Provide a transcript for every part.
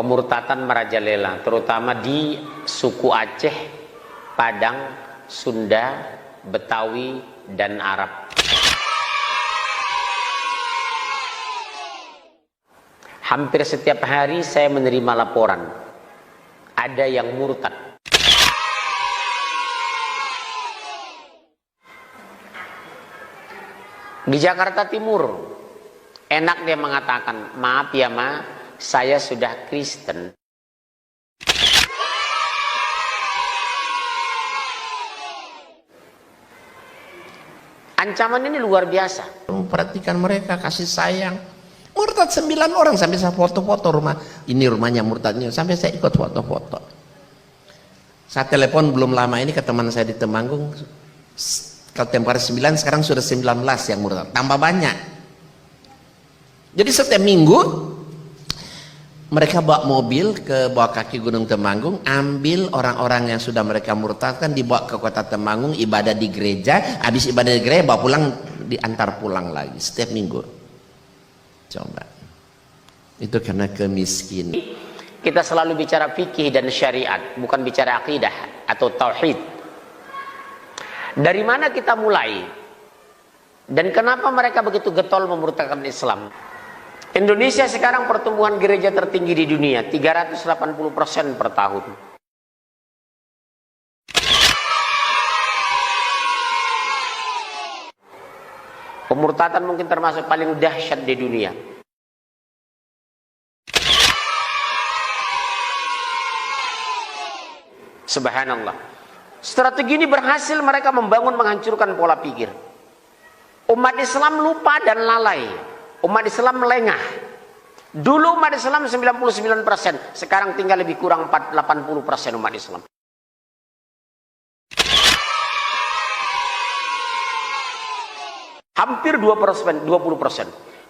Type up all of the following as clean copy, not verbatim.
Pemurtatan merajalela, terutama di suku Aceh, Padang, Sunda, Betawi, dan Arab. Hampir setiap hari saya menerima laporan, ada yang murtad. Di Jakarta Timur, enak dia mengatakan, maaf ya ma, saya sudah Kristen. Ancaman ini luar biasa. Perhatikan mereka, kasih sayang. Murtad 9 orang, sampai saya foto-foto rumah. Ini rumahnya murtadnya, sampai saya ikut foto-foto. Saya telepon belum lama ini ke teman saya di Temanggung. Kalau tempo hari 9, sekarang sudah 19 yang murtad. Tambah banyak. Jadi setiap minggu mereka bawa mobil ke bawah kaki Gunung Temanggung, ambil orang-orang yang sudah mereka murtadkan, dibawa ke kota Temanggung, ibadah di gereja, habis ibadah di gereja bawa pulang, diantar pulang lagi setiap minggu. Coba, itu karena kemiskinan. Kita selalu bicara fikih dan syariat, bukan bicara akidah atau tauhid. Dari mana kita mulai? Dan kenapa mereka begitu getol memurtadkan Islam? Indonesia sekarang pertumbuhan gereja tertinggi di dunia, 380% per tahun. Pemurtatan mungkin termasuk paling dahsyat di dunia. Subhanallah. Strategi ini berhasil mereka membangun, menghancurkan pola pikir. Umat Islam lupa dan lalai. Umat Islam melengah. Dulu umat Islam 99%, sekarang tinggal lebih kurang 80% umat Islam. Hampir 20%.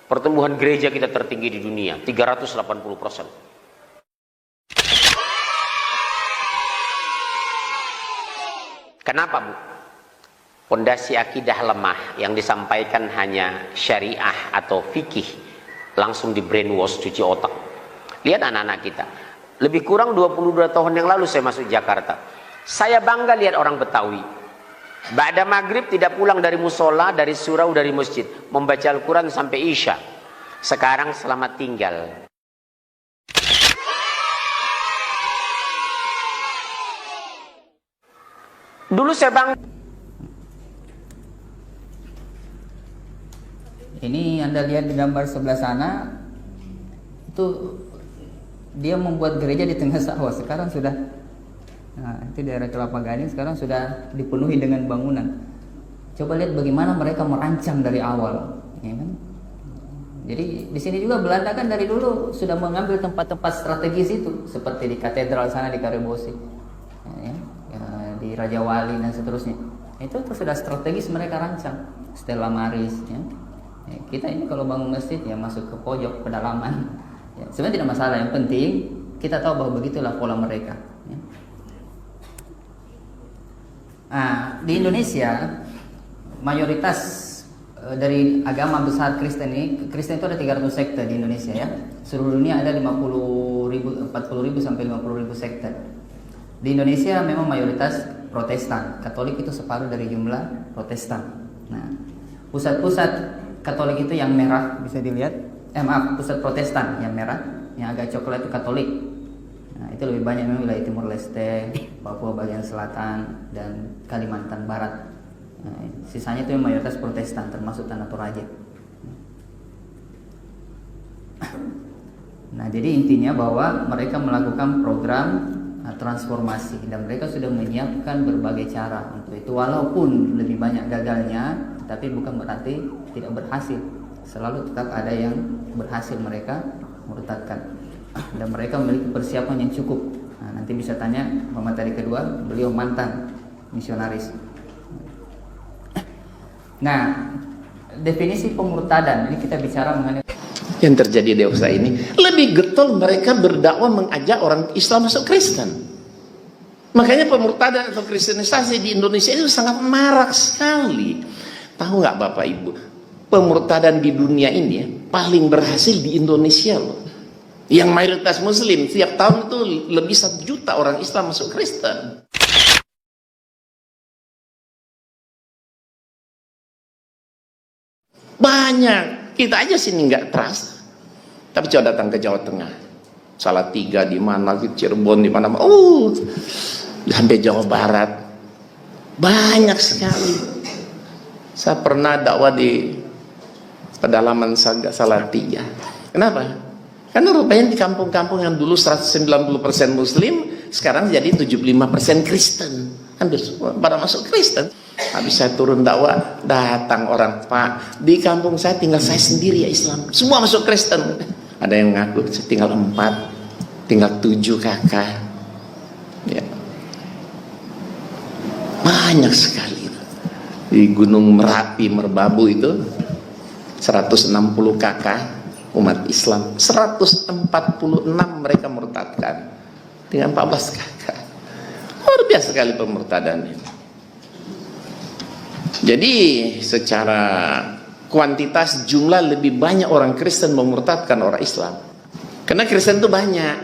Pertumbuhan gereja kita tertinggi di dunia, 380%. Kenapa, Bu? Pondasi akidah lemah yang disampaikan hanya syariah atau fikih, langsung di brainwash, cuci otak. Lihat anak-anak kita, lebih kurang 22 tahun yang lalu saya masuk Jakarta. Saya bangga lihat orang Betawi, ba'da maghrib tidak pulang dari musola, dari surau, dari masjid, membaca Al-Quran sampai Isya. Sekarang selamat tinggal. Dulu saya bangga. Ini Anda lihat di gambar sebelah sana, itu dia membuat gereja di tengah sawah. Sekarang sudah, nah, itu daerah Kelapa Gading, sekarang sudah dipenuhi dengan bangunan. Coba lihat bagaimana mereka merancang dari awal, ya kan? Jadi di sini juga Belanda kan dari dulu sudah mengambil tempat-tempat strategis itu, seperti di katedral sana di Karebosi, ya, di Raja Wali dan seterusnya. Itu sudah strategis mereka rancang. Stella Maris, ya. Kita ini kalau bangun masjid ya masuk ke pojok pedalaman, ya, sebenarnya tidak masalah, yang penting kita tahu bahwa begitulah pola mereka, ya. Nah, di Indonesia mayoritas dari agama besar Kristen ini, Kristen itu ada 300 sekte di Indonesia, ya. Seluruh dunia ada 40.000 sampai 50.000 sekte. Di Indonesia memang mayoritas Protestan, Katolik itu separuh dari jumlah Protestan. Nah, pusat-pusat Katolik itu yang merah bisa dilihat, pusat Protestan yang merah, yang agak coklat itu Katolik. Nah, itu lebih banyak memang wilayah Timur Leste, Papua bagian selatan, dan Kalimantan Barat. Nah, sisanya itu yang mayoritas Protestan, termasuk Tanah Toraja. Nah, jadi intinya bahwa mereka melakukan program transformasi, dan mereka sudah menyiapkan berbagai cara untuk itu. Walaupun lebih banyak gagalnya, tapi bukan berarti tidak berhasil. Selalu tetap ada yang berhasil mereka murtadkan, dan mereka memiliki persiapan yang cukup. Nah, nanti bisa tanya pemateri kedua, beliau mantan misionaris. Nah, definisi pemurtadan ini kita bicara mengenai yang terjadi di desa ini, lebih getol mereka berdakwah mengajak orang Islam masuk Kristen. Makanya pemurtadan atau kristenisasi di Indonesia itu sangat marak sekali. Tahu nggak Bapak Ibu, pemurtadan di dunia ini ya, paling berhasil di Indonesia loh. Yang mayoritas muslim, tiap tahun itu lebih 1 juta orang Islam masuk Kristen. Banyak, kita aja sini nggak terasa. Tapi coba datang ke Jawa Tengah, Salatiga di mana, Cirebon di mana, sampai Jawa Barat, banyak sekali. Saya pernah dakwah di pedalaman Salatiga. Kenapa? Karena rupanya di kampung-kampung yang dulu 190% Muslim, sekarang jadi 75% Kristen. Hampir semua pada masuk Kristen. Habis saya turun dakwah, datang orang, Pak, di kampung saya tinggal saya sendiri ya Islam, semua masuk Kristen. Ada yang ngaku tinggal 4, tinggal 7 kakak ya. Banyak sekali di Gunung Merapi Merbabu itu 160 kakak umat Islam, 146 mereka murtadkan, tinggal 14 kakak. Luar biasa sekali pemurtadan ini. Jadi secara kuantitas jumlah lebih banyak orang Kristen memurtadkan orang Islam. Karena Kristen itu banyak.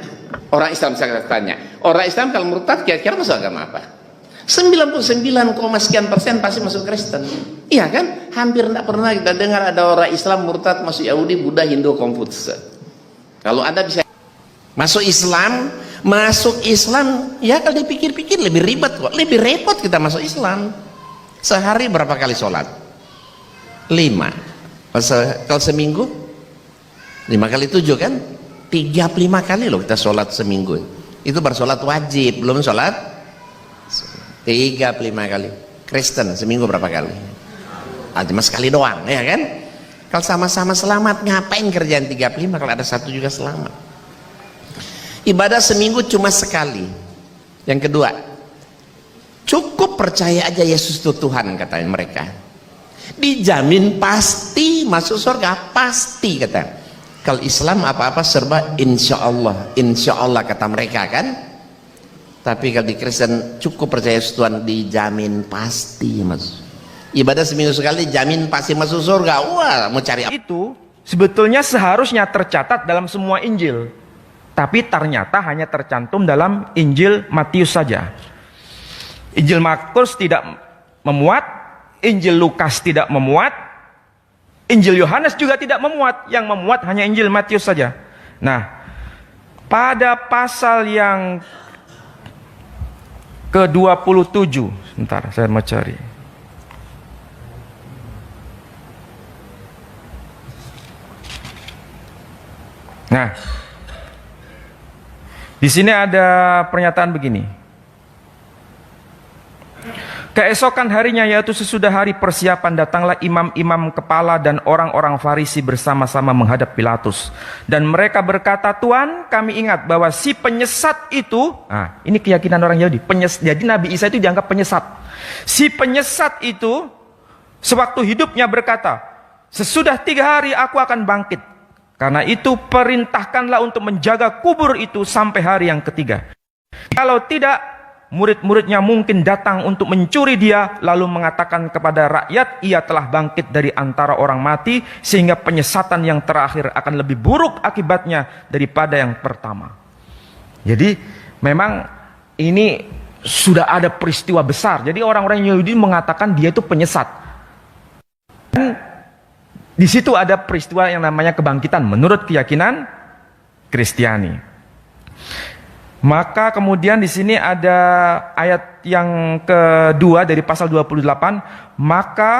Orang Islam, saya tanya, orang Islam kalau murtad kira-kira masuk agama apa? 99, sekian persen pasti masuk Kristen. Iya kan? Hampir tidak pernah kita dengar ada orang Islam murtad masuk Yahudi, Buddha, Hindu, Konfutse. Kalau Anda bisa masuk Islam ya kalau dipikir-pikir lebih ribet kok, lebih repot kita masuk Islam. Sehari berapa kali sholat? 5. Kalau seminggu 5 kali 7 kan? 35 kali loh kita sholat seminggu. Itu baru sholat wajib, belum sholat 35 kali. Kristen seminggu berapa kali? Cuma sekali doang, ya kan? Kalau sama-sama selamat, ngapain kerjaan 35 kalau ada satu juga selamat? Ibadah seminggu cuma sekali. Yang kedua, cukup percaya aja Yesus itu Tuhan, katanya mereka. Dijamin pasti masuk surga, pasti kata. Kalau Islam apa-apa serba insya Allah kata mereka kan. Tapi kalau di Kristen cukup percaya Yesus Tuhan, dijamin pasti masuk. Ibadah seminggu sekali jamin pasti masuk surga. Wah, mau cari apa? Itu sebetulnya seharusnya tercatat dalam semua Injil, tapi ternyata hanya tercantum dalam Injil Matius saja. Injil Markus tidak memuat, Injil Lukas tidak memuat, Injil Yohanes juga tidak memuat. Yang memuat hanya Injil Matius saja. Nah, pada pasal yang ke-27, sebentar saya mau cari. Nah, di sini ada pernyataan begini. Keesokan harinya, yaitu sesudah hari persiapan, datanglah imam-imam kepala dan orang-orang Farisi bersama-sama menghadap Pilatus. Dan mereka berkata, Tuan, kami ingat bahwa si penyesat itu, ini keyakinan orang Yahudi, jadi Nabi Isa itu dianggap penyesat. Si penyesat itu, sewaktu hidupnya berkata, sesudah 3 hari aku akan bangkit. Karena itu perintahkanlah untuk menjaga kubur itu sampai hari yang ketiga. Kalau tidak, murid-muridnya mungkin datang untuk mencuri dia, lalu mengatakan kepada rakyat, ia telah bangkit dari antara orang mati, sehingga penyesatan yang terakhir akan lebih buruk akibatnya daripada yang pertama. Jadi memang ini sudah ada peristiwa besar. Jadi orang-orang Yahudi mengatakan dia itu penyesat. Dan di situ ada peristiwa yang namanya kebangkitan menurut keyakinan Kristiani. Maka kemudian di sini ada ayat yang kedua dari pasal 28. Maka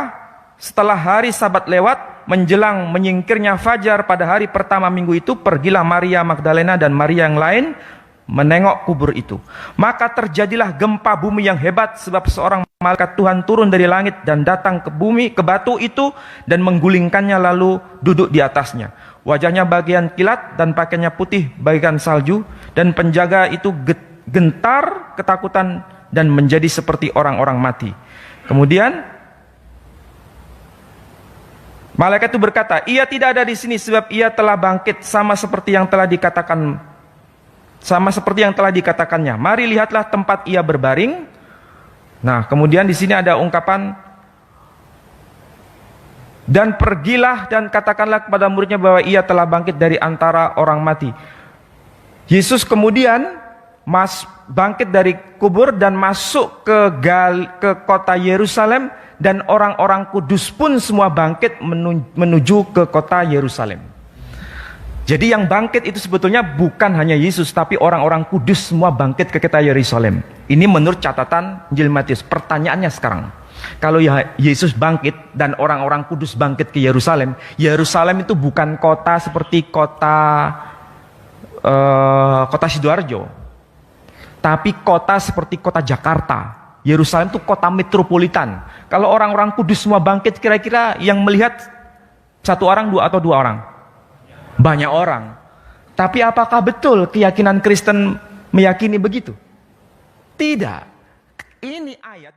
setelah hari Sabat lewat, menjelang menyingkirnya fajar pada hari pertama minggu itu, pergilah Maria Magdalena dan Maria yang lain menengok kubur itu. Maka terjadilah gempa bumi yang hebat, sebab seorang malaikat Tuhan turun dari langit dan datang ke bumi, ke batu itu, dan menggulingkannya lalu duduk di atasnya. Wajahnya bagian kilat dan pakaiannya putih bagian salju, dan penjaga itu gentar ketakutan dan menjadi seperti orang-orang mati. Kemudian malaikat itu berkata, ia tidak ada di sini sebab ia telah bangkit sama seperti yang telah dikatakannya. Mari lihatlah tempat ia berbaring. Nah, kemudian di sini ada ungkapan, dan pergilah dan katakanlah kepada muridnya bahwa ia telah bangkit dari antara orang mati. Yesus kemudian bangkit dari kubur dan masuk ke kota Yerusalem, dan orang-orang kudus pun semua bangkit menuju ke kota Yerusalem. Jadi yang bangkit itu sebetulnya bukan hanya Yesus, tapi orang-orang kudus semua bangkit ke kota Yerusalem. Ini menurut catatan Injil Matius. Pertanyaannya sekarang, kalau Yesus bangkit dan orang-orang kudus bangkit ke Yerusalem, Yerusalem itu bukan kota seperti kota Sidoarjo, tapi kota seperti kota Jakarta. Yerusalem itu kota metropolitan. Kalau orang-orang kudus semua bangkit, kira-kira yang melihat satu orang, atau dua orang? Banyak orang. Tapi apakah betul keyakinan Kristen meyakini begitu? Tidak. Ini ayat